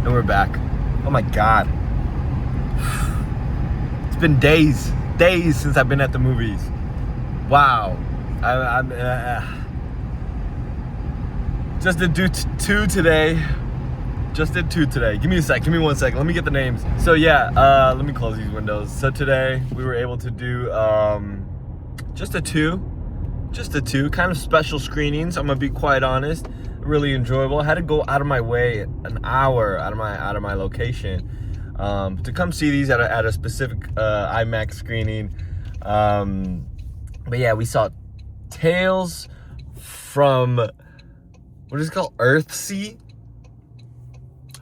And we're back. Oh my God. It's been days since I've been at the movies. Wow. I'm just did two today. Give me a sec. Give me 1 second. Let me get the names. So yeah, let me close these windows. So today we were able to do just a two kind of special screenings. I'm gonna be quite honest. Really enjoyable. I had to go out of my way, an hour out of my location, to come see these at a specific IMAX screening. But yeah, we saw Tales from, what is it called? Earthsea?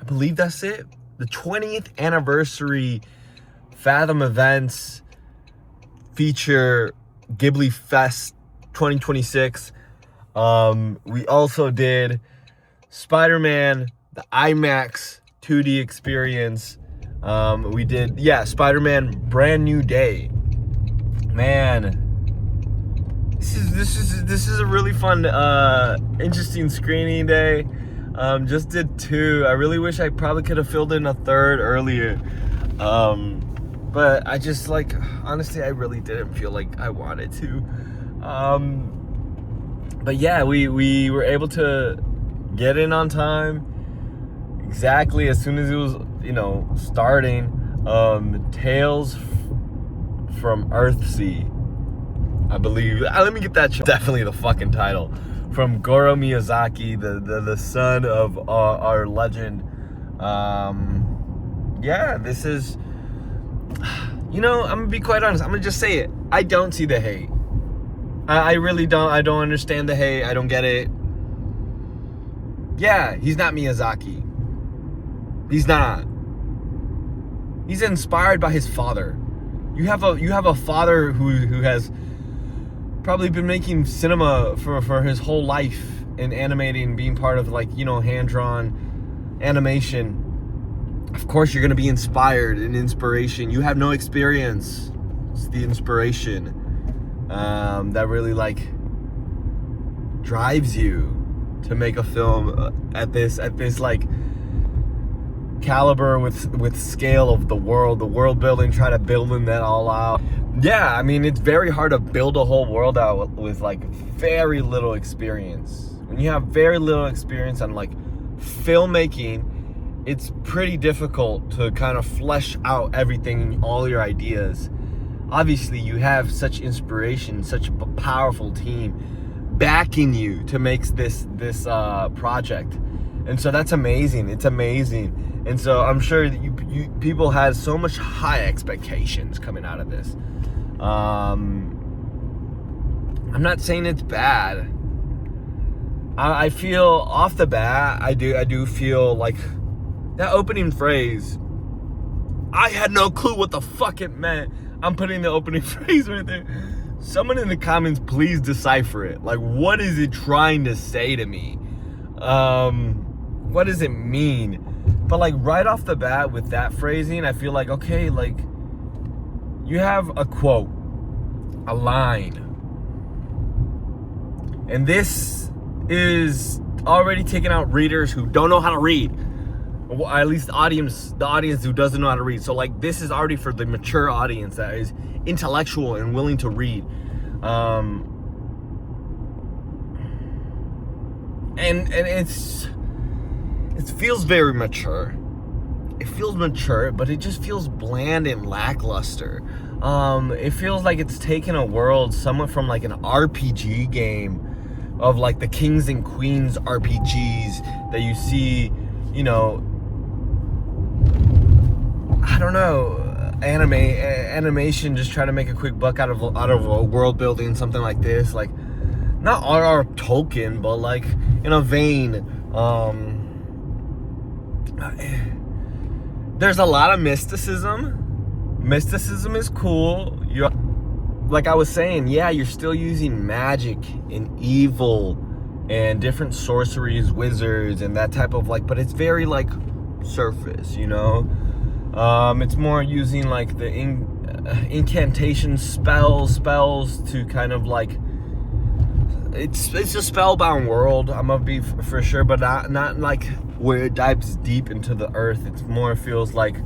I believe that's it. The 20th anniversary Fathom Events feature GHIBLI Fest 2026. We also did Spider-Man, the IMAX 2D experience. We did, Spider-Man Brand New Day. Man, this is a really fun, interesting screening day. Just did two. I really wish I probably could have filled in a third earlier. But I just, like, honestly, I really didn't feel like I wanted to. But yeah, we were able to get in on time. Exactly as soon as it was, starting. Tales from Earthsea, I believe. Let me get that. Definitely the fucking title. From Goro Miyazaki, the son of our legend. Yeah, this is, I'm gonna be quite honest. I'm gonna just say it. I don't see the hate. I really don't. I don't understand the hate. I don't get it. Yeah, he's not Miyazaki. He's not. He's inspired by his father. You have a father who has probably been making cinema for his whole life and animating, being part of, like, hand-drawn animation. Of course you're gonna be inspired and inspiration. You have no experience. It's the inspiration that really, like, drives you to make a film at this like caliber with scale of the world building, try to build in that all out. Yeah, I mean, it's very hard to build a whole world out with like very little experience. When you have very little experience on, like, filmmaking, it's pretty difficult to kind of flesh out everything, all your ideas. Obviously, you have such inspiration, such a powerful team backing you to make this project. And so that's amazing. It's amazing. And so I'm sure that you people had so much high expectations coming out of this. I'm not saying it's bad. I feel off the bat, I do feel like that opening phrase, I had no clue what the fuck it meant. I'm putting the opening phrase right there. Someone in the comments, please decipher it. Like, what is it trying to say to me? What does it mean? But, like, right off the bat with that phrasing, I feel like, okay, like, you have a quote, a line, and this is already taking out readers who don't know how to read. Well, at least the audience who doesn't know how to read. So, like, this is already for the mature audience that is intellectual and willing to read. And it feels very mature. It feels mature, but it just feels bland and lackluster. It feels like it's taken a world somewhat from, like, an RPG game of, like, the Kings and Queens RPGs that you see, I don't know, animation, just try to make a quick buck out of a world building, something like this, like, not R.R. Tolkien, but, like, in a vein. There's a lot of mysticism. Mysticism is cool. Like I was saying, yeah, you're still using magic and evil and different sorceries, wizards, and that type of, like, but it's very, like, surface, it's more using, like, the incantation spells to kind of, like, it's a spellbound world. I'm gonna be for sure, but not like where it dives deep into the earth. It's more feels like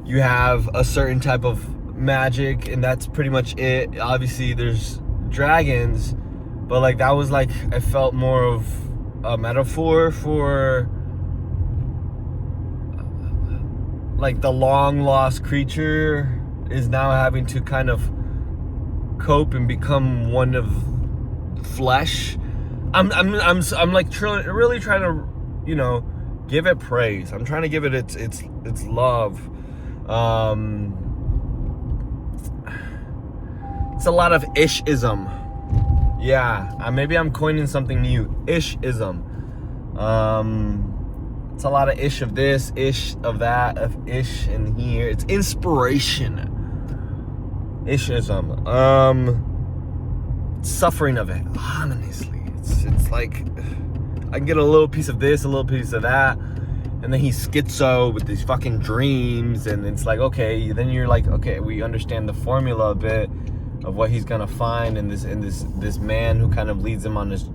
you have a certain type of magic, and that's pretty much it. Obviously, there's dragons, but like that was like, I felt more of a metaphor for like the long lost creature is now having to kind of cope and become one of flesh. I'm like really trying to, you know, give it praise. I'm trying to give it its love. It's a lot of ish-ism. Yeah, maybe I'm coining something new. Ish-ism. It's a lot of ish of this, ish of that, of ish in here. It's inspiration. Ish-ism. Suffering of it. Honestly, it's like I can get a little piece of this, a little piece of that, and then he's schizo with these fucking dreams, and it's like, okay, then you're like, okay, we understand the formula a bit of what he's gonna find in this man who kind of leads him on this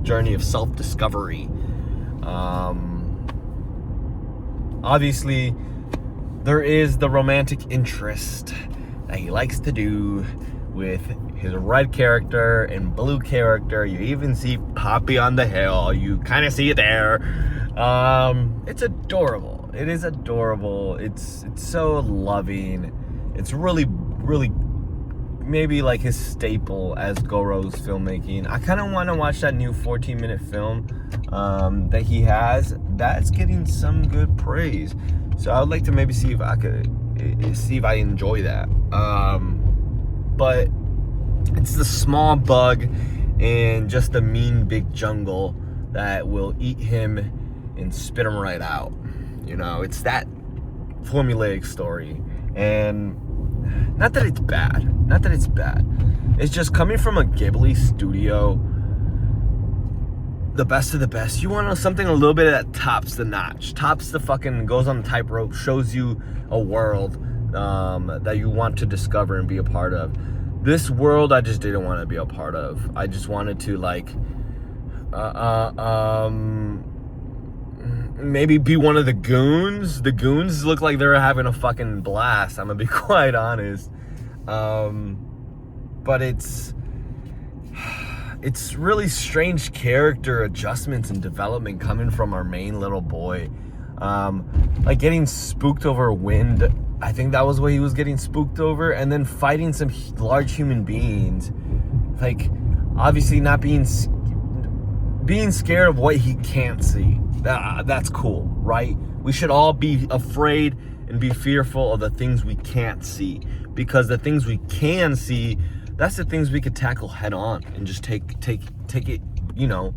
journey of self-discovery. Obviously, there is the romantic interest that he likes to do with his red character and blue character. You even see Poppy on the hill. You kind of see it there. It's adorable. It is adorable. It's so loving. It's really, really maybe like his staple as Goro's filmmaking. I kind of want to watch that new 14-minute film that he has. That's getting some good praise. So I would like to maybe see if I enjoy that. But it's the small bug in just the mean big jungle that will eat him and spit him right out. You know, it's that formulaic story. And not that it's bad. It's just coming from a Ghibli studio, the best of the best. You want something a little bit that tops the notch, tops the fucking, goes on the tightrope, shows you a world that you want to discover and be a part of. This world, I just didn't want to be a part of. I just wanted to like, maybe be one of the goons. The goons look like they're having a fucking blast. I'm gonna be quite honest. But it's really strange character adjustments and development coming from our main little boy. Like getting spooked over wind. I think that was what he was getting spooked over, and then fighting some large human beings. Like, obviously not being scared of what he can't see. That's cool, right? We should all be afraid and be fearful of the things we can't see, because the things we can see, that's the things we could tackle head on and just take it, you know,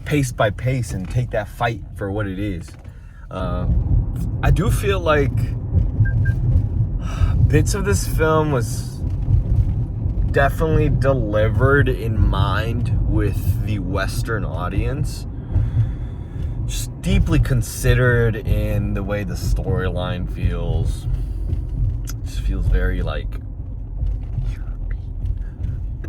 pace by pace, and take that fight for what it is. I do feel like bits of this film was definitely delivered in mind with the Western audience. Just deeply considered in the way the storyline feels. It just feels very like,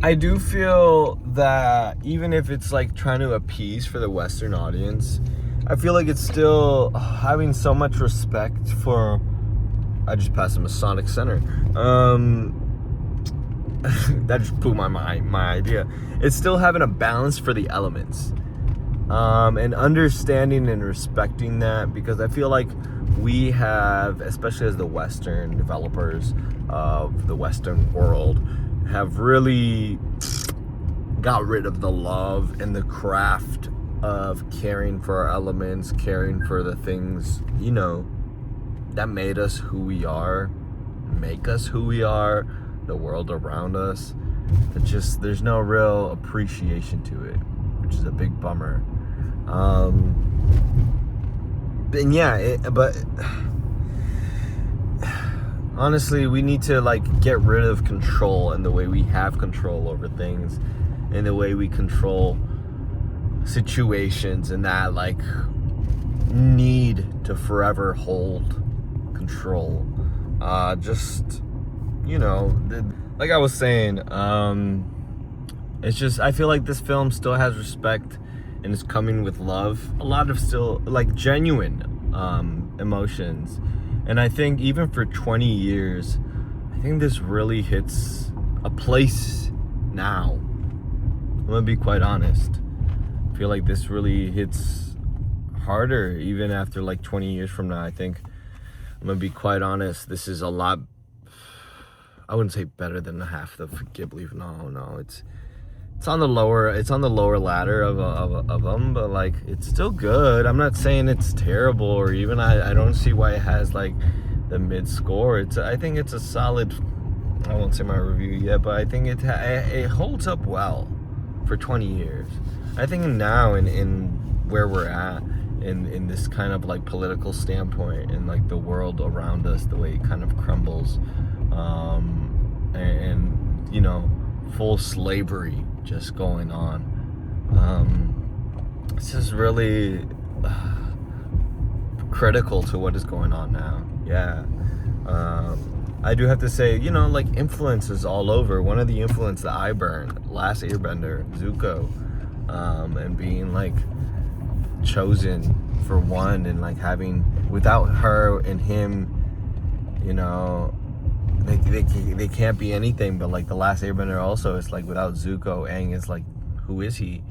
I do feel that even if it's like trying to appease for the Western audience, I feel like it's still having so much respect for, I just passed a Masonic Center. That just blew my idea. It's still having a balance for the elements. And understanding and respecting that, because I feel like we have, especially as the Western developers of the Western world, have really got rid of the love and the craft of caring for our elements, caring for the things, you know, that made us who we are, make us who we are, the world around us. It just, there's no real appreciation to it, which is a big bummer. And yeah, but honestly, we need to like get rid of control and the way we have control over things, and the way we control situations, and that like need to forever hold control. Just, you know, like I was saying, it's just, I feel like this film still has respect and it's coming with love, a lot of still like genuine emotions. And I think even for 20 years, I think this really hits a place now. I'm gonna be quite honest. I feel like this really hits harder even after like 20 years from now. I think, I'm gonna be quite honest, this is a lot, I wouldn't say better than half the Ghibli. No, it's on the lower ladder of them, but like it's still good. I'm not saying it's terrible, or even I don't see why it has like the mid score. I think it's a solid, I won't say my review yet, but I think it holds up well for 20 years. I think now in where we're at in this kind of like political standpoint, and like the world around us, the way it kind of crumbles, and you know, full slavery just going on. It's just really critical to what is going on now. Yeah. I do have to say, you know, like influences all over. One of the influences that I burned, Last Airbender, Zuko, and being like chosen for one, and like having, without her and him, you know, they can't be anything. But like the Last Airbender also, it's like without Zuko, Aang is like, who is he?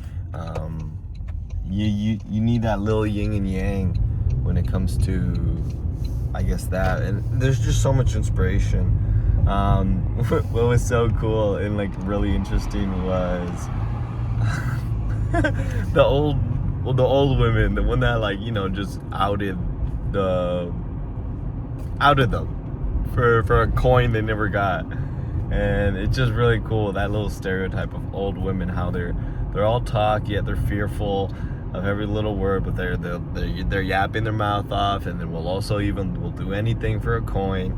You need that little yin and yang when it comes to, I guess, that. And there's just so much inspiration. What was so cool and like really interesting was the old women, the one that like, you know, just outed them for a coin they never got. And it's just really cool, that little stereotype of old women, how they're all talk, yet they're fearful of every little word, but they're yapping their mouth off, and then we'll do anything for a coin.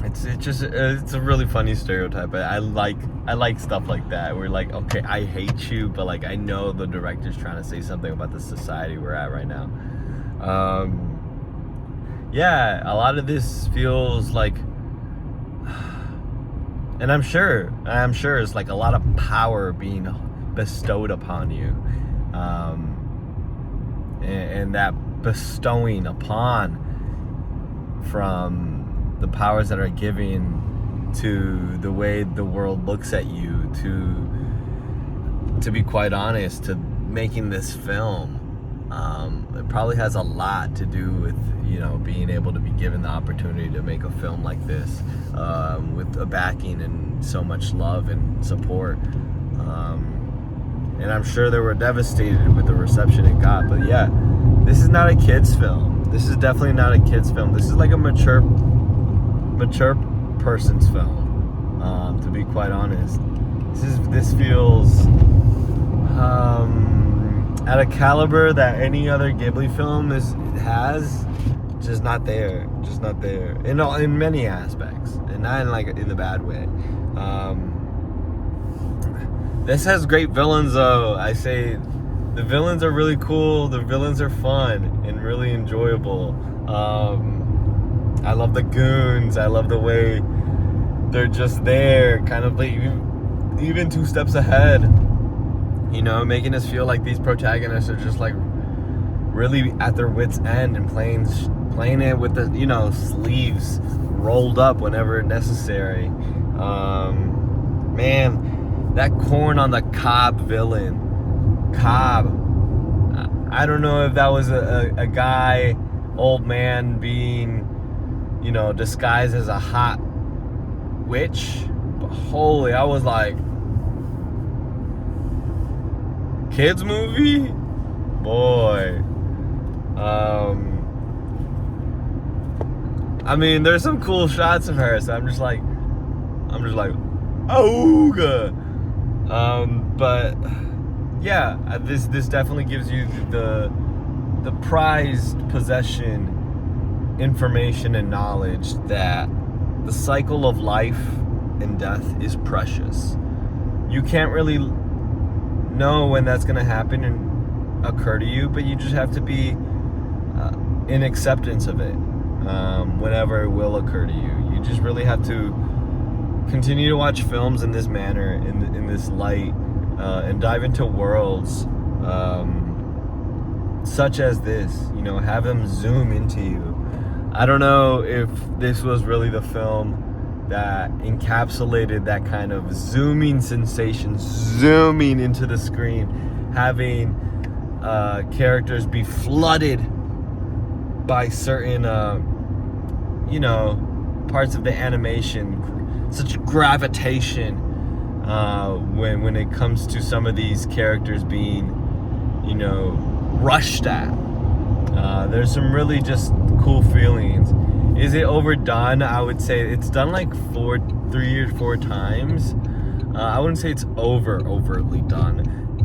It's a really funny stereotype. I like stuff like that. We're like, okay, I hate you, but like I know the director's trying to say something about the society we're at right now. Yeah, a lot of this feels like, and I'm sure it's like a lot of power being bestowed upon you, and that bestowing upon from the powers that are given to the way the world looks at you, to be quite honest, to making this film. It probably has a lot to do with, you know, being able to be given the opportunity to make a film like this, with a backing and so much love and support. And I'm sure they were devastated with the reception it got. But yeah, this is not a kid's film. This is definitely not a kid's film. This is like a mature person's film, to be quite honest. This feels at a caliber that any other Ghibli film has, just not there. In many aspects, and not in the bad way. This has great villains though. I say the villains are really cool. The villains are fun and really enjoyable. I love the goons. I love the way they're just there, kind of like even 2 steps ahead, you know, making us feel like these protagonists are just like really at their wits' end and playing it with the, you know, sleeves rolled up whenever necessary. Man, that corn on the cob villain, Cobb, I don't know if that was a guy, old man being, you know, disguised as a hot witch, but holy, I was like, kids movie? Boy. I mean, there's some cool shots of her, so I'm just like, oh, good. But yeah, this definitely gives you the prized possession, information and knowledge that the cycle of life and death is precious. You can't really know when that's going to happen and occur to you, but you just have to be in acceptance of it, whenever it will occur to you. You just really have to continue to watch films in this manner, in this light, and dive into worlds such as this. You know, have them zoom into you. I don't know if this was really the film that encapsulated that kind of zooming sensation, zooming into the screen, having characters be flooded by certain, you know, parts of the animation, such gravitation when it comes to some of these characters being, you know, rushed at. There's some really just cool feelings. Is it overdone? I would say it's done like 3 or 4 times. I wouldn't say it's overtly done,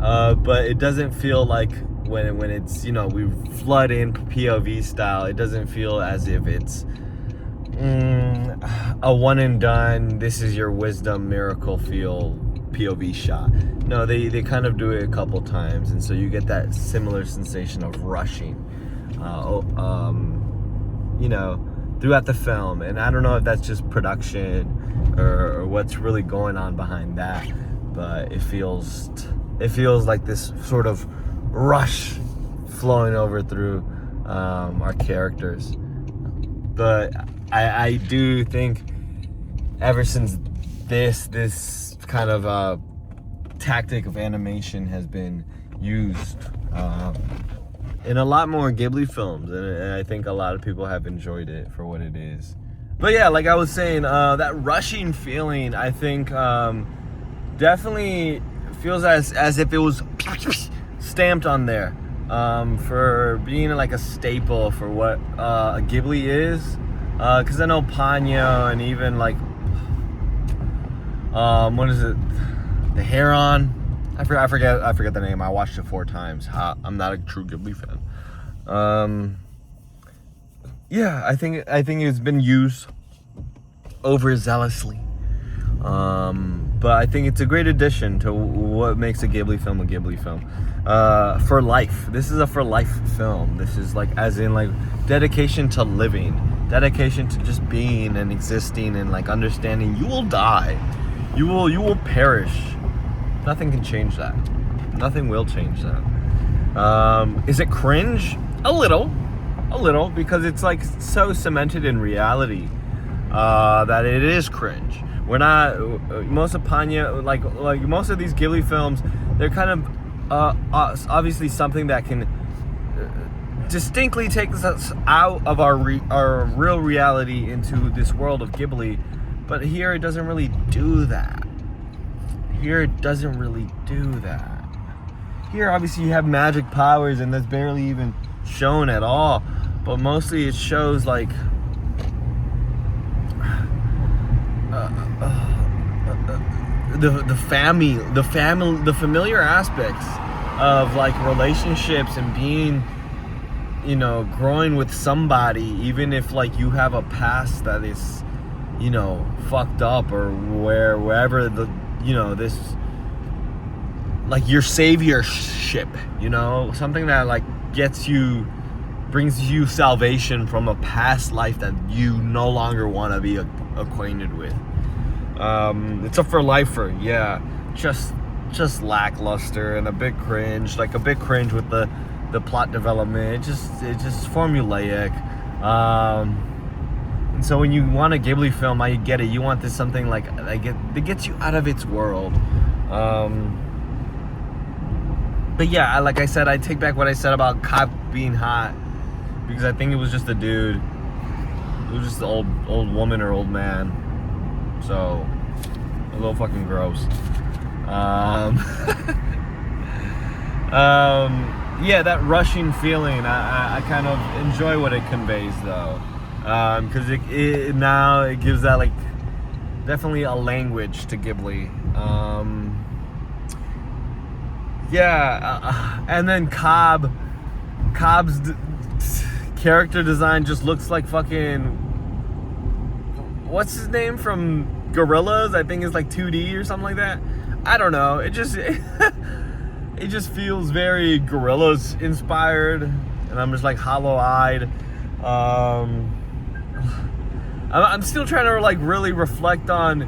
but it doesn't feel like when it's, you know, we flood in POV style, it doesn't feel as if it's a one and done, this is your wisdom miracle feel POV shot. No, they kind of do it a couple times, and so you get that similar sensation of rushing, you know, throughout the film. And I don't know if that's just production or what's really going on behind that, but it feels like this sort of rush flowing over through our characters. But I do think ever since this kind of tactic of animation has been used in a lot more Ghibli films, and I think a lot of people have enjoyed it for what it is. But yeah, like I was saying, that rushing feeling, I think definitely feels as if it was stamped on there, for being like a staple for what a Ghibli is. Because I know Ponyo and even like what is it, the Heron, I forget the name. I watched it 4 times. I'm not a true Ghibli fan. Yeah, I think it's been used overzealously. But I think it's a great addition to what makes a Ghibli film a Ghibli film. For life. This is a for life film. This is like, as in like dedication to living, dedication to just being and existing, and like understanding you will die, you will perish. Nothing can change that. Nothing will change that. Is it cringe? A little, because it's like so cemented in reality that it is cringe. We're not, most of Ponyo, like most of these Ghibli films, they're kind of obviously something that can distinctly take us out of our real reality into this world of Ghibli. But here it doesn't really do that. Here obviously you have magic powers, and that's barely even shown at all, but mostly it shows like the familiar aspects of like relationships and being, you know, growing with somebody, even if like you have a past that is, you know, fucked up, or wherever the, you know, this, like your saviorship, you know, something that like brings you salvation from a past life that you no longer want to be acquainted with. It's a for lifer, yeah. Just lackluster and a bit cringe with the plot development. It's just formulaic. And so when you want a Ghibli film, I get it. You want this something like that gets you out of its world. But yeah, like I said, I take back what I said about Cop being hot, because I think it was just a dude. It was just the old woman or old man. So a little fucking gross. Yeah, that rushing feeling, I kind of enjoy what it conveys though, because it now it gives that like definitely a language to Ghibli. Yeah, and then Cobb's character design just looks like fucking, what's his name from Gorillas? I think it's like 2D or something like that. I don't know. It just feels very Gorillas inspired, and I'm just like hollow-eyed. I'm still trying to like really reflect on,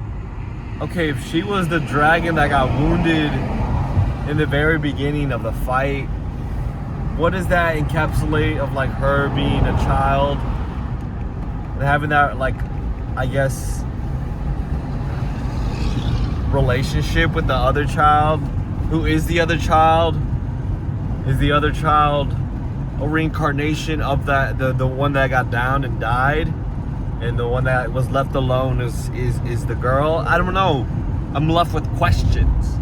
okay, if she was the dragon that got wounded in the very beginning of the fight. What does that encapsulate of like her being a child and having that, like, I guess, relationship with the other child? Who is the other child? Is the other child a reincarnation of that the one that got downed and died, and the one that was left alone is the girl? I don't know. I'm left with questions.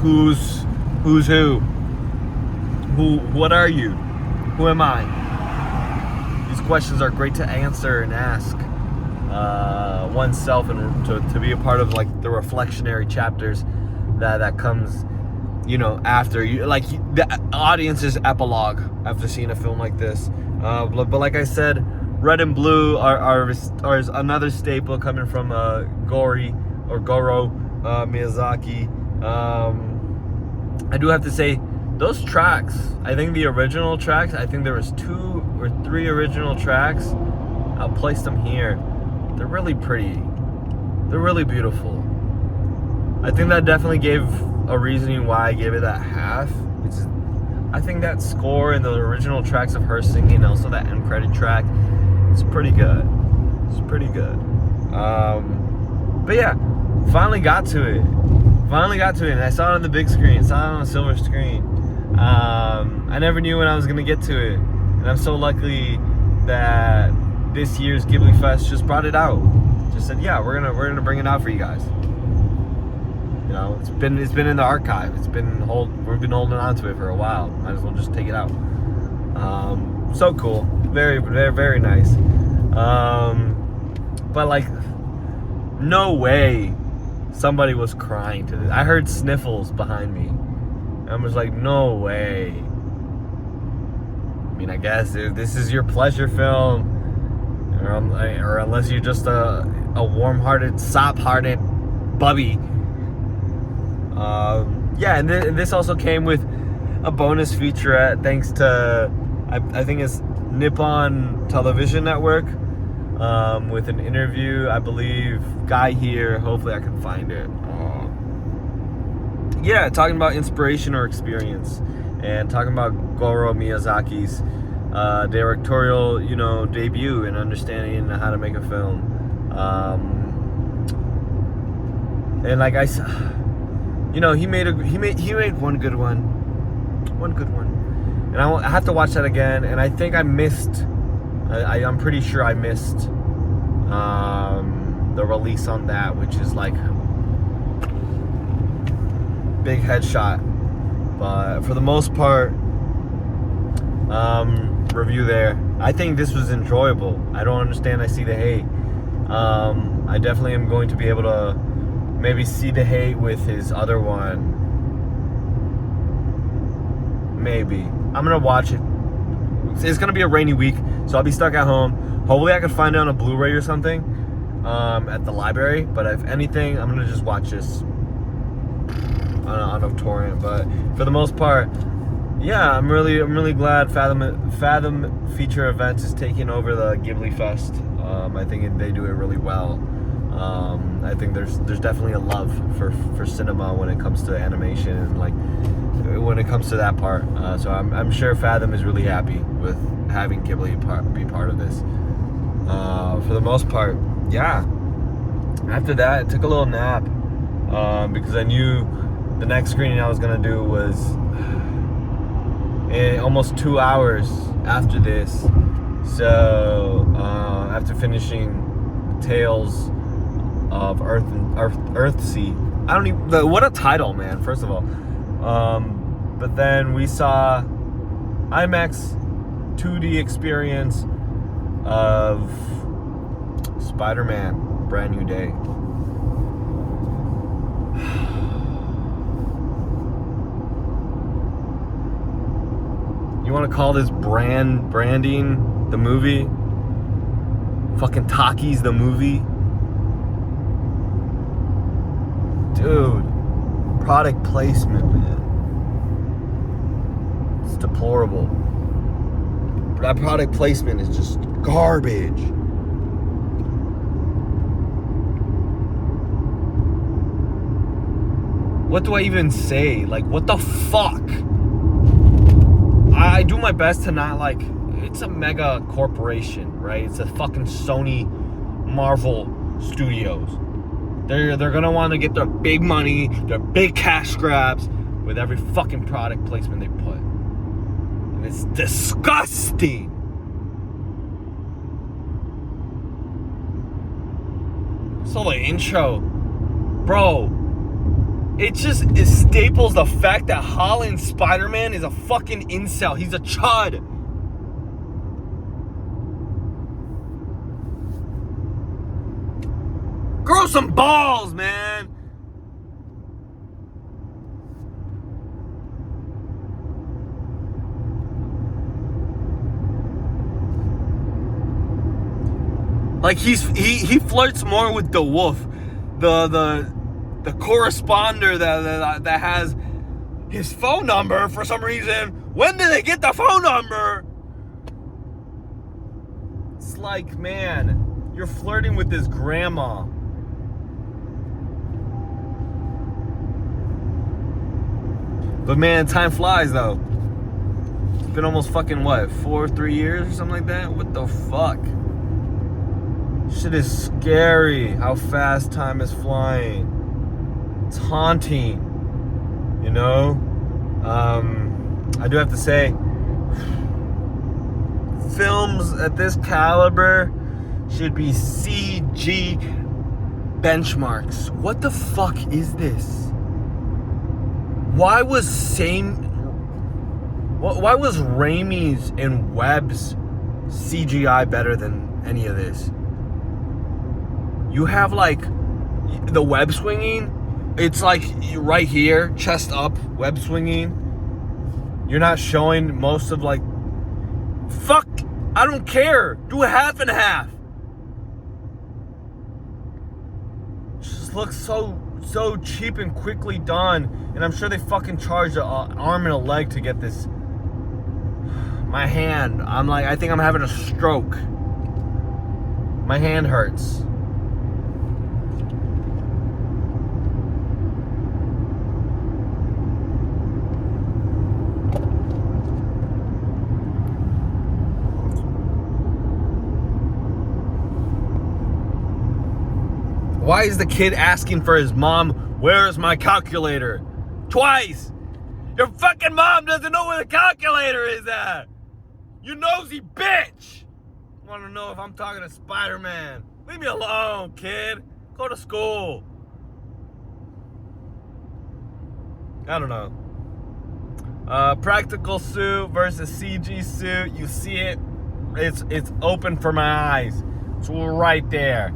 Who's who? What are you? Who am I? These questions are great to answer and ask oneself, and to be a part of like the reflectionary chapters that comes, you know, after you, like the audience's epilogue after seeing a film like this. But like I said, red and blue are another staple coming from Goro Miyazaki. I do have to say, those tracks, I think the original tracks, I think there was 2 or 3 original tracks. I'll place them here. They're really pretty. They're really beautiful. I think that definitely gave a reasoning why I gave it that half. I think that score and the original tracks of her singing, also that end credit track, it's pretty good. But yeah, finally got to it, and I saw it on the big screen, saw it on a silver screen. I never knew when I was gonna get to it, and I'm so lucky that this year's Ghibli Fest just brought it out. Just said, yeah, we're gonna bring it out for you guys. You know, it's been in the archive. We've been holding on to it for a while. Might as well just take it out. So cool, very, very, very nice. But like, no way somebody was crying to this. I heard sniffles behind me. I was like, no way. I mean, I guess if this is your pleasure film, or unless you're just a warm-hearted, sop-hearted bubby. Yeah, and this also came with a bonus featurette thanks to, I think it's Nippon Television Network, with an interview, I believe, guy here, hopefully I can find it. Yeah, talking about inspiration or experience, and talking about Goro Miyazaki's directorial, you know, debut and understanding how to make a film. And like I said, you know, he made one good one, and I have to watch that again. And I think I missed. I'm pretty sure I missed the release on that, which is like big headshot. But for the most part, review there. I think this was enjoyable. I don't understand. I see the hate. I definitely am going to be able to maybe see the hate with his other one. Maybe. I'm gonna watch it. It's gonna be a rainy week, so I'll be stuck at home. Hopefully I can find it on a Blu-ray or something at the library. But if anything, I'm gonna just watch this on a torrent. But for the most part, yeah, I'm really glad Fathom Feature Events is taking over the Ghibli Fest. I think they do it really well. I think there's definitely a love for cinema when it comes to animation and like when it comes to that part. So I'm sure Fathom is really happy with having Ghibli be part of this. For the most part, yeah. After that, I took a little nap because I knew the next screening I was gonna do was almost 2 hours after this. So after finishing Tales of Earthsea, I don't even, what a title, man, first of all. But then we saw IMAX 2D experience of Spider-Man Brand New Day. You want to call this branding the movie? Fucking Takis the movie? Dude, product placement, man. It's deplorable. That product placement is just garbage. what do I even say? Like, what the fuck? I do my best to not, like, it's a mega corporation, right? It's a fucking Sony Marvel Studios. They're gonna want to get their big money, their big cash grabs with every fucking product placement they put. And it's disgusting. So the intro, bro, it staples the fact that Holland's Spider-Man is a fucking incel. He's a chud. Grow some balls, man. Like he flirts more with the wolf, the corresponder that has his phone number for some reason. When did they get the phone number? It's like, man, you're flirting with his grandma. But man, time flies though. It's been almost fucking what, 3 years or something like that? What the fuck? Shit is scary how fast time is flying. It's haunting, you know? I do have to say, films at this caliber should be CG benchmarks. What the fuck is this? Why was Raimi's and Webb's CGI better than any of this? You have like the web swinging. It's like right here, chest up, web swinging. You're not showing most of like, fuck, I don't care. Do a half and half. Just looks so cheap and quickly done. And I'm sure they fucking charged an arm and a leg to get this. My hand, I think I'm having a stroke. My hand hurts. Why is the kid asking for his mom, where's my calculator? Twice! Your fucking mom doesn't know where the calculator is at! You nosy bitch! Want to know if I'm talking to Spider-Man. Leave me alone, kid. Go to school. I don't know. Practical suit versus CG suit. You see it. It's open for my eyes. It's right there.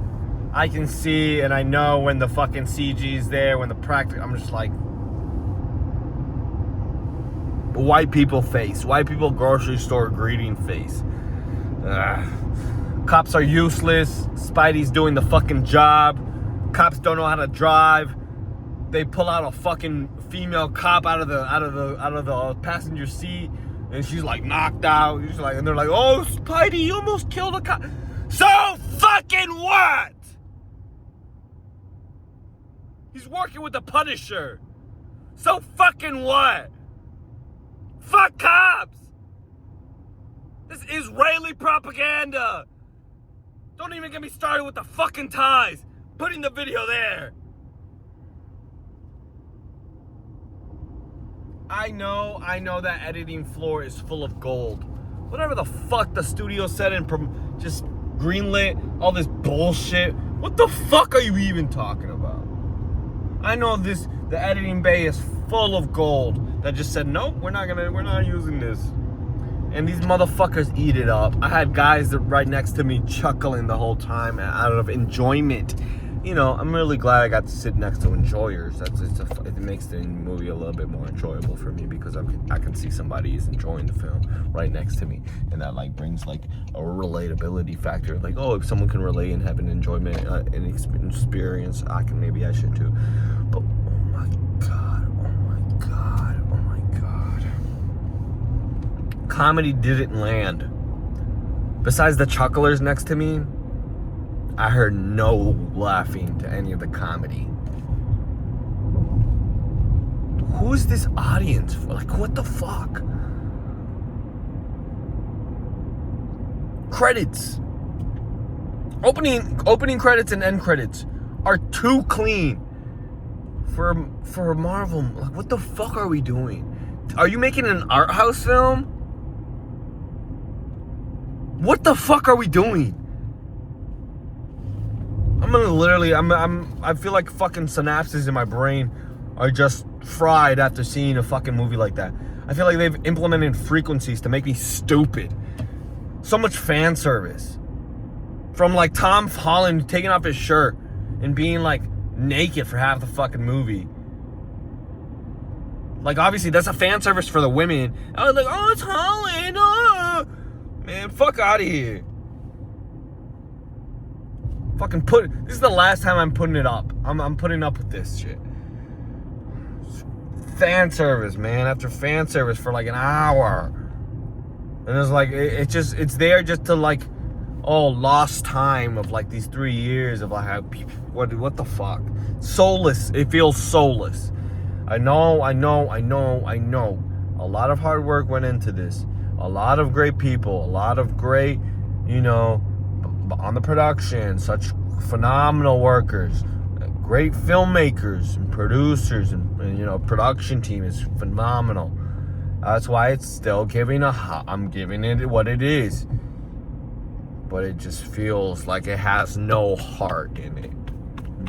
I can see and I know when the fucking CG's there, when the practical. I'm just like, white people face, white people grocery store greeting face. Cops are useless. Spidey's doing the fucking job. Cops don't know how to drive. They pull out a fucking female cop out of the passenger seat, and she's like knocked out. She's like, and they're like, "Oh, Spidey, you almost killed a cop." So fucking what? He's working with the Punisher. So fucking what? Fuck cops! This is Israeli propaganda! Don't even get me started with the fucking ties! Putting the video there! I know that editing floor is full of gold. Whatever the fuck the studio said and just greenlit all this bullshit. What the fuck are you even talking about? I know the editing bay is full of gold that just said, nope, we're not using this. And these motherfuckers eat it up. I had guys that right next to me chuckling the whole time out of enjoyment. You know, I'm really glad I got to sit next to enjoyers. It makes the movie a little bit more enjoyable for me because I can see somebody is enjoying the film right next to me, and that like brings like a relatability factor. Like, oh, if someone can relate and have an enjoyment, an experience, maybe I should too. But oh my god, comedy didn't land. Besides the chucklers next to me, I heard no laughing to any of the comedy. Who's this audience for? Like, what the fuck? Credits. Opening credits and end credits are too clean for Marvel. Like, what the fuck are we doing? Are you making an art house film? What the fuck are we doing? I'm gonna literally, I feel like fucking synapses in my brain are just fried after seeing a fucking movie like that. I feel like they've implemented frequencies to make me stupid. So much fan service. From like Tom Holland taking off his shirt and being like naked for half the fucking movie. Like, obviously that's a fan service for the women. I was like, oh, it's Holland. Oh. Man, fuck out of here. Fucking this is the last time I'm putting it up. I'm putting up with this shit. Fan service, man, after fan service for like an hour. And it's like, it's there just to like, oh, lost time of like these 3 years of like how people, what the fuck? Soulless. It feels soulless. I know. A lot of hard work went into this. A lot of great people. A lot of great, on the production, such phenomenal workers, great filmmakers and producers, and production team is phenomenal. That's why it's still I'm giving it what it is. But it just feels like it has no heart in it.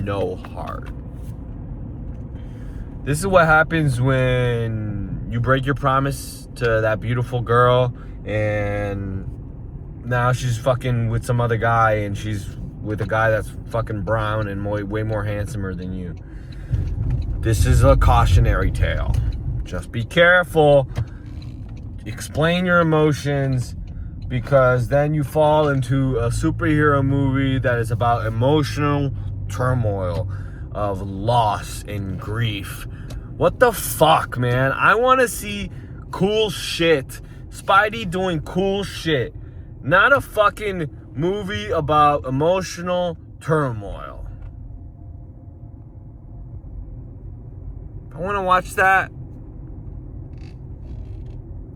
No heart. This is what happens when you break your promise to that beautiful girl, and now she's fucking with some other guy, and she's with a guy that's fucking brown and way more handsomer than you. This is a cautionary tale. Just be careful. Explain your emotions, because then you fall into a superhero movie that is about emotional turmoil of loss and grief. What the fuck, man? I want to see cool shit. Spidey doing cool shit. Not a fucking movie about emotional turmoil. I want to watch that.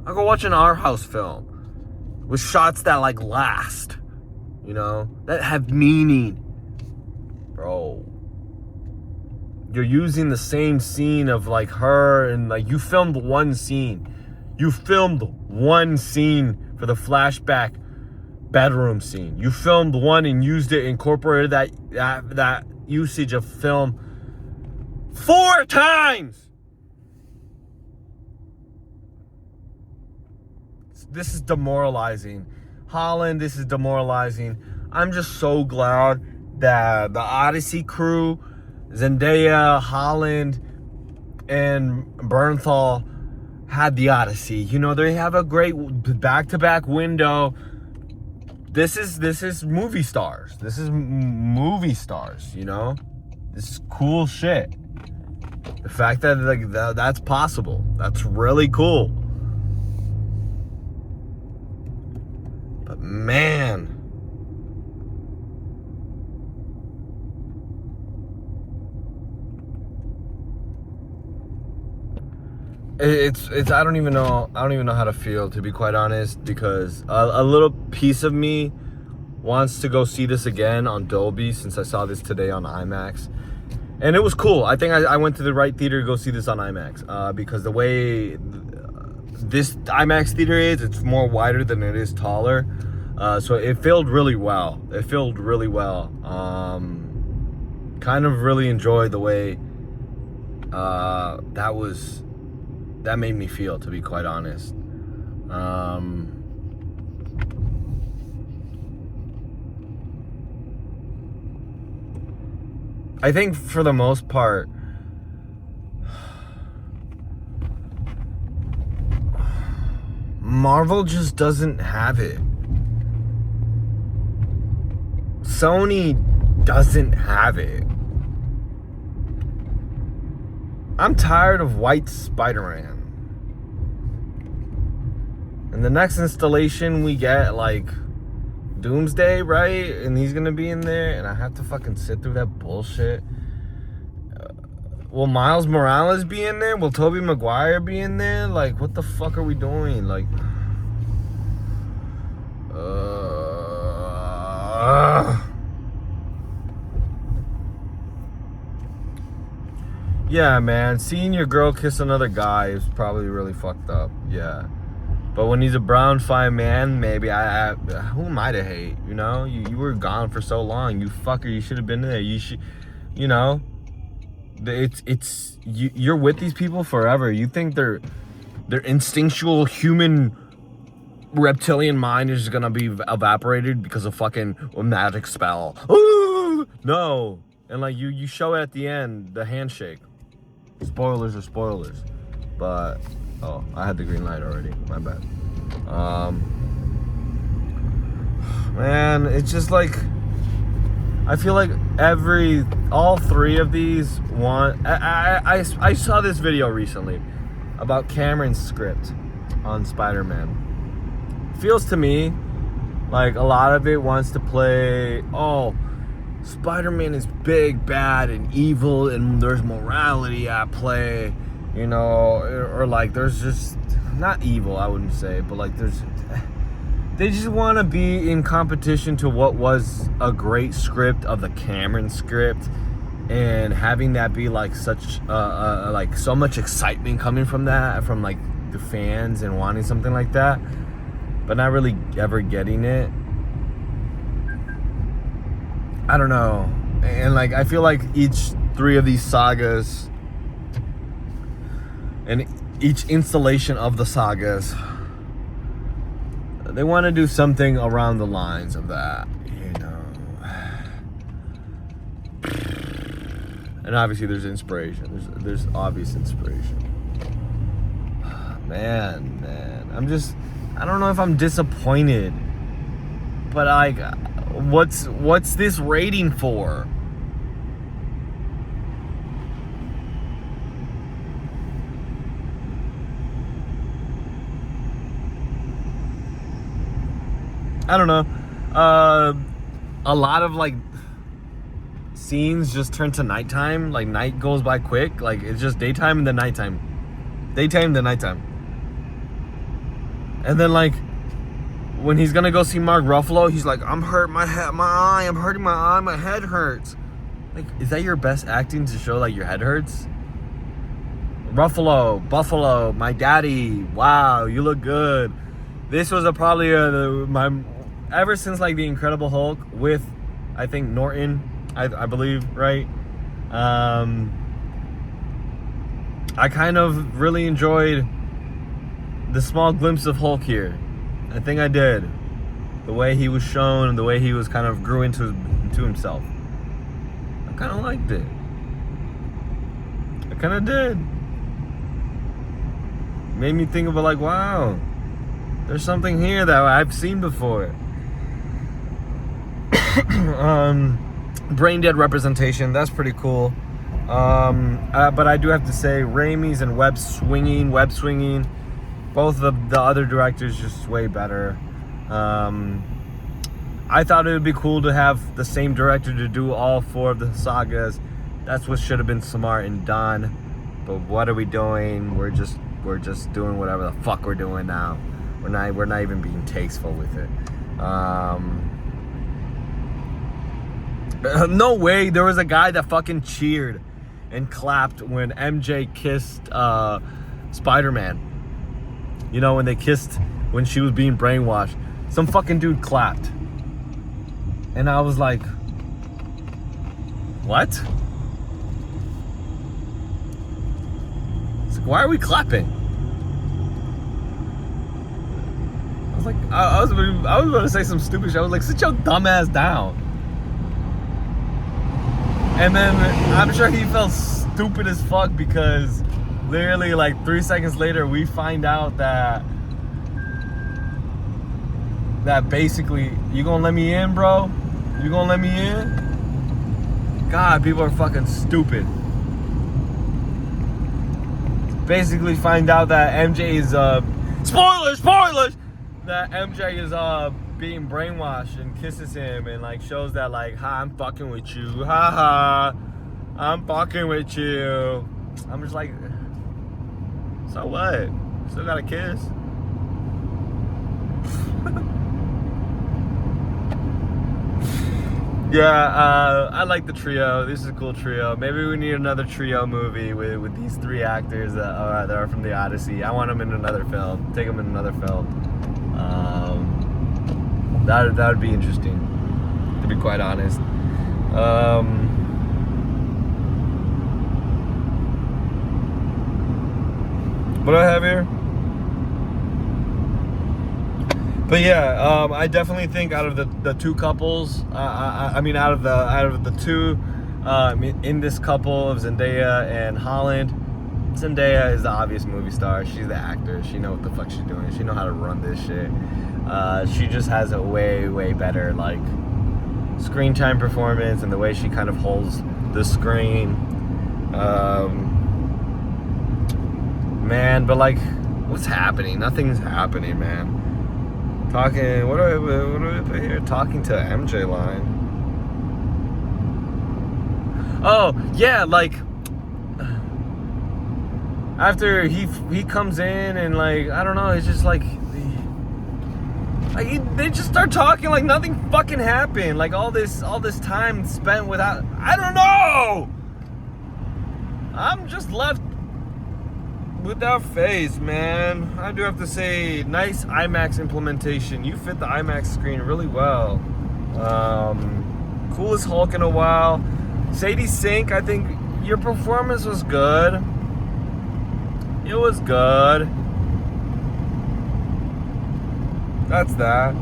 I'll go watch an art house film with shots that like last, that have meaning. Bro, you're using the same scene of like her, and like you filmed one scene. You filmed one scene for the flashback bedroom scene. You filmed one and used it, incorporated that usage of film 4 times. This is demoralizing. Holland, this is demoralizing. I'm just so glad that the Odyssey crew, Zendaya, Holland, and Bernthal had the Odyssey. They have a great back-to-back window. This is movie stars. This is movie stars, This is cool shit. The fact that that's possible, that's really cool. But man, it's I don't even know how to feel, to be quite honest, because a little piece of me wants to go see this again on Dolby, since I saw this today on IMAX, and it was cool. I think I went to the right theater to go see this on IMAX, because the way this IMAX theater is, it's more wider than it is taller, so it filled really well. Kind of really enjoyed the way that made me feel, to be quite honest. I think for the most part, Marvel just doesn't have it. Sony doesn't have it. I'm tired of white Spider-Man. And the next installation we get, like, Doomsday, right? And he's gonna be in there, and I have to fucking sit through that bullshit. will Miles Morales be in there? Will Tobey Maguire be in there? Like, what the fuck are we doing? Like, yeah, man, seeing your girl kiss another guy is probably really fucked up. Yeah, but when he's a brown fine man, maybe who am I to hate? You know, you were gone for so long, you fucker. You should have been there. You should, you know. You're with these people forever. You think their instinctual human reptilian mind is gonna be evaporated because of fucking a magic spell? Ooh, no. And like you show it at the end, the handshake. Spoilers are spoilers, but oh, I had the green light already. My bad. Man, it's just like, I feel like all three of these want. I saw this video recently about Cameron's script on Spider-Man. Feels to me like a lot of it wants to play, oh, Spider-Man is big, bad, and evil, and there's morality at play, you know, or like there's just, not evil, I wouldn't say, but like they just want to be in competition to what was a great script of the Cameron script, and having that be like such like so much excitement coming from that, from like the fans, and wanting something like that, but not really ever getting it. I don't know. And like I feel like each three of these sagas and each installation of the sagas, they want to do something around the lines of that, you know. And obviously there's inspiration. There's obvious inspiration. Man, I don't know if I'm disappointed, but like, what's this rating for? I don't know. A lot of like scenes just turn to nighttime. Like night goes by quick. Like it's just daytime and then nighttime. Daytime then nighttime. And then like when he's gonna go see Mark Ruffalo, he's like, I'm hurt, my eye, I'm hurting my eye, my head hurts. Like, is that your best acting to show like your head hurts? Ruffalo, Buffalo, my daddy, wow, you look good. This was probably ever since like the Incredible Hulk with, I think, Norton, I believe, right? I kind of really enjoyed the small glimpse of Hulk here. I think I did. The way he was shown and the way he was kind of grew into himself. I kind of liked it. I kind of did. Made me think of it like, wow, there's something here that I've seen before. Brain dead representation, that's pretty cool. But I do have to say, Raimi's and web swinging, both of the other directors just way better. I thought it would be cool to have the same director to do all four of the sagas. That's what should have been smart and done. But what are we doing? We're just doing whatever the fuck we're doing now. We're not even being tasteful with it. No way. There was a guy that fucking cheered and clapped when MJ kissed Spider-Man. You know, when they kissed, when she was being brainwashed. Some fucking dude clapped. And I was like, what? It's like, why are we clapping? I was like, I was going to say some stupid shit. I was like, sit your dumb ass down. And then I'm sure he felt stupid as fuck because literally like 3 seconds later we find out that basically, you gonna let me in, bro? You gonna let me in? God, people are fucking stupid. Basically find out that MJ is spoilers that MJ is being brainwashed and kisses him and like shows that like, ha, I'm fucking with you, ha ha. I'm fucking with you. I'm just like, so what? Still got a kiss. Yeah, I like the trio. This is a cool trio. Maybe we need another trio movie with these three actors that are from the Odyssey. I want them in another film. Take them in another film. That would be interesting, to be quite honest. What do I have here? But yeah, I definitely think out of the two couples, I mean out of the two, in this couple of Zendaya and Holland, Zendaya is the obvious movie star. She's the actor. She knows what the fuck she's doing. She knows how to run this shit. She just has a way better like screen time performance and the way she kind of holds the screen. Man, but like, what's happening? Nothing's happening, man. Talking, what do I put here? Talking to MJ line. Oh, yeah, like, after he comes in and like, I don't know, it's just like they just start talking like nothing fucking happened. Like all this time spent without, I don't know. I'm just left without face, man. I do have to say, nice IMAX implementation. You fit the IMAX screen really well. Coolest Hulk in a while. Sadie Sink, I think your performance was good. It was good. That's that.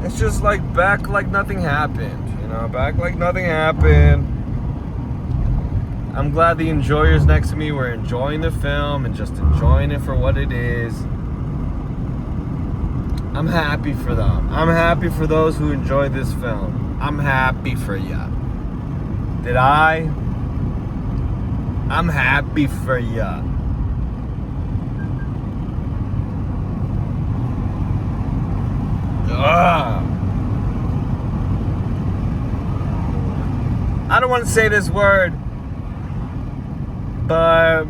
It's just like back like nothing happened. You know, back like nothing happened. I'm glad the enjoyers next to me were enjoying the film and just enjoying it for what it is. I'm happy for them. I'm happy for those who enjoyed this film. I'm happy for ya. Did I? I'm happy for ya. Ugh. I don't want to say this word, but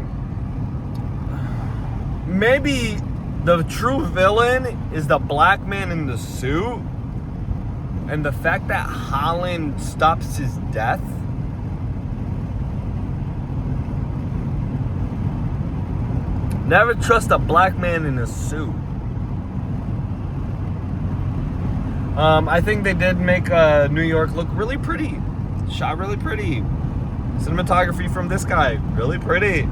maybe the true villain is the black man in the suit, and the fact that Holland stops his death. Never trust a black man in a suit. I think they did make New York look really pretty. Shot really pretty. Cinematography from this guy, really pretty.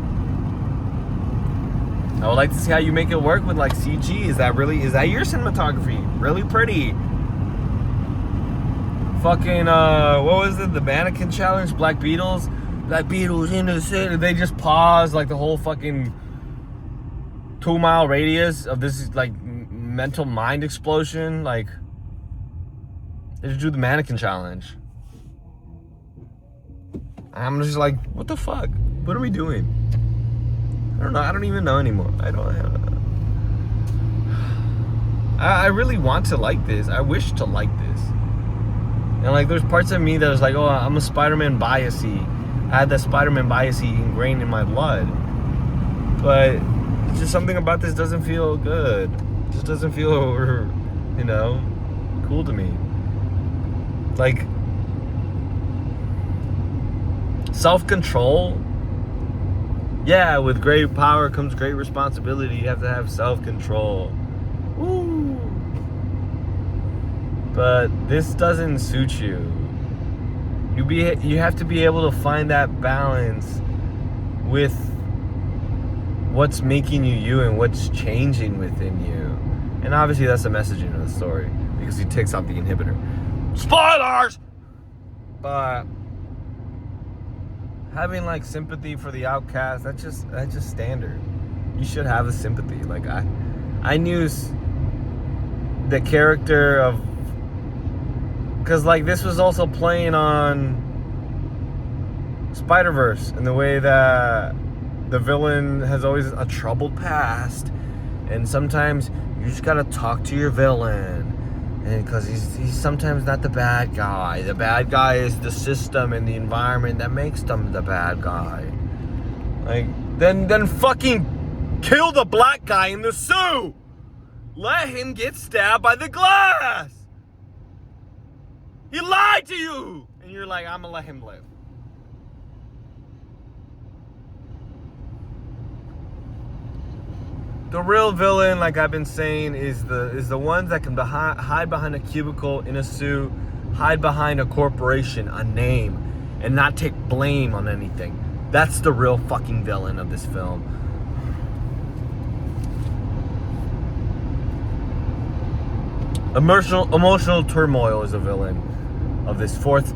I would like to see how you make it work with like CG. Is that your cinematography? Really pretty. Fucking what was it? The mannequin challenge, Black Beatles in the city. They just paused like the whole fucking 2-mile radius of this like mental mind explosion. Like they just do the mannequin challenge. I'm just like, what the fuck? What are we doing? I don't know. I don't even know anymore. I really want to like this. I wish to like this. And like, there's parts of me that was like, oh, I'm a Spider-Man biasy. I had that Spider-Man biasy ingrained in my blood. But it's just something about this doesn't feel good. It just doesn't feel, you know, cool to me. Like, self-control. Yeah, with great power comes great responsibility. You have to have self-control. Woo. But this doesn't suit you. You have to be able to find that balance with what's making you you and what's changing within you. And obviously that's the messaging of the story, because he takes off the inhibitor. Spoilers! But having like sympathy for the outcast, that's just standard. You should have the sympathy. Like I knew the character of, because like this was also playing on Spider-Verse in the way that the villain has always a troubled past, and sometimes you just gotta talk to your villain And because he's sometimes not the bad guy. The bad guy is the system and the environment that makes them the bad guy. Like, then fucking kill the black guy in the suit. Let him get stabbed by the glass. He lied to you. And you're like, I'm gonna let him live. The real villain, like I've been saying, is the ones that can hide behind a cubicle in a suit, hide behind a corporation, a name, and not take blame on anything. That's the real fucking villain of this film. Emotional turmoil is a villain of this fourth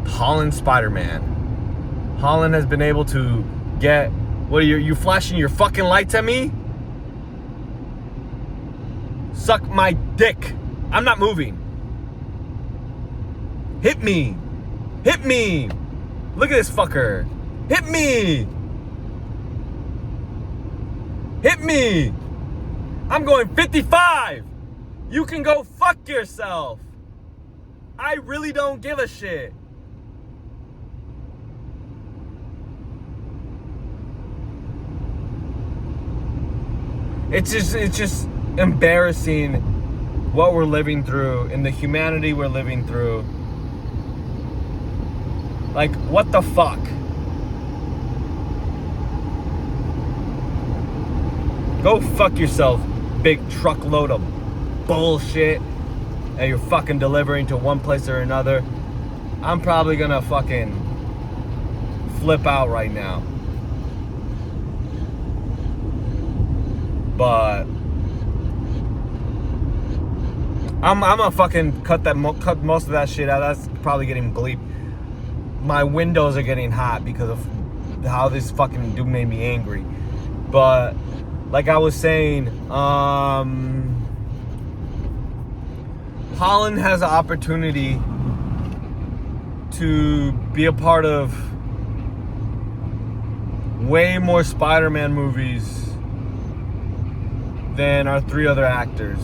Holland Spider-Man. Holland has been able to get... What are you flashing your fucking lights at me? Suck my dick. I'm not moving. Hit me. Hit me. Look at this fucker. Hit me. Hit me. I'm going 55. You can go fuck yourself. I really don't give a shit. It's just embarrassing what we're living through and the humanity we're living through. Like, what the fuck? Go fuck yourself, big truckload of bullshit that you're fucking delivering to one place or another. I'm probably gonna fucking flip out right now. But I'm gonna fucking cut most of that shit out. That's probably getting bleeped. My windows are getting hot because of how this fucking dude made me angry. But like I was saying, Holland has an opportunity to be a part of way more Spider-Man movies than our three other actors,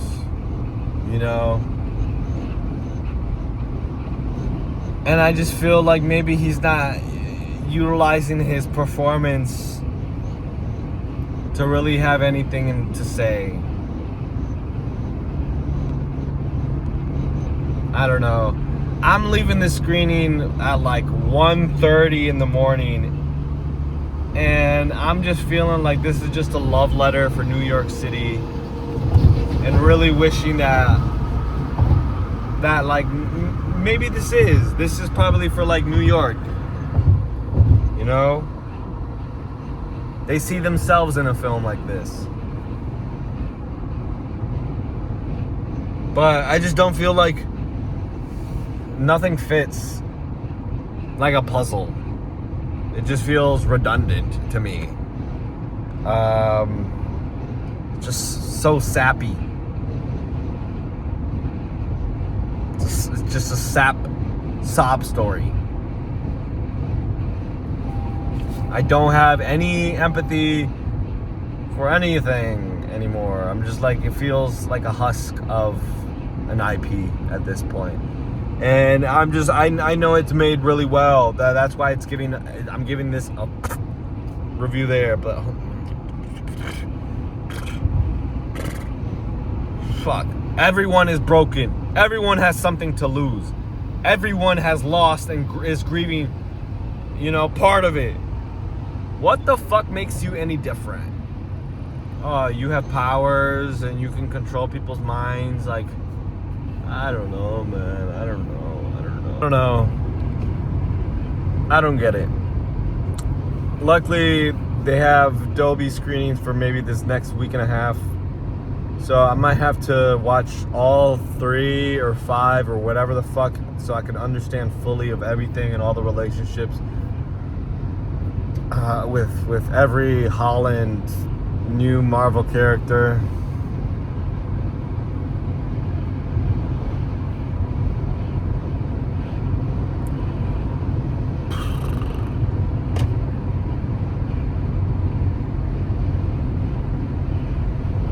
you know? And I just feel like maybe he's not utilizing his performance to really have anything to say. I don't know. I'm leaving the screening at like 1:30 in the morning. And I'm just feeling like this is just a love letter for New York City. And really wishing that like, maybe this is probably for like New York. You know? They see themselves in a film like this. But I just don't feel like nothing fits like a puzzle. It just feels redundant to me. Just so sappy. It's just a sob story. I don't have any empathy for anything anymore. I'm just like, it feels like a husk of an IP at this point. And I know it's made really well. That's why I'm giving this a review there, but fuck. Everyone is broken. Everyone has something to lose. Everyone has lost and is grieving, you know, part of it. What the fuck makes you any different? Oh, you have powers and you can control people's minds. Like, I don't know, man. I don't know. I don't get it. Luckily, they have Dolby screenings for maybe this next week and a half. So I might have to watch all 3 or 5 or whatever the fuck so I can understand fully of everything and all the relationships with every Holland new Marvel character.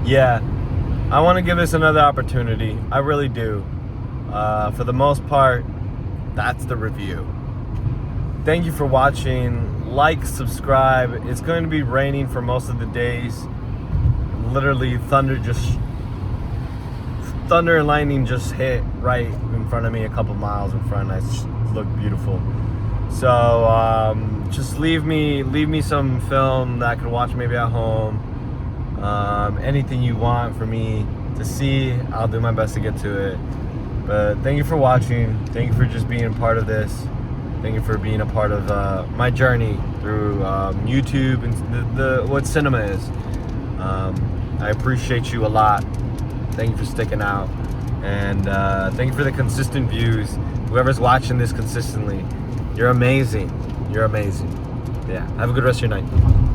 Yeah, I want to give this another opportunity. I really do. For the most part, that's the review. Thank you for watching. Like, subscribe. It's going to be raining for most of the days. Literally, thunder and lightning just hit right in front of me, a couple miles in front. It looked beautiful. So just leave me some film that I can watch maybe at home. Anything you want for me to see, I'll do my best to get to it. But thank you for watching. Thank you for just being a part of this. Thank you for being a part of my journey through YouTube and what cinema is. I appreciate you a lot. Thank you for sticking out. And thank you for the consistent views. Whoever's watching this consistently, you're amazing. You're amazing. Yeah, have a good rest of your night.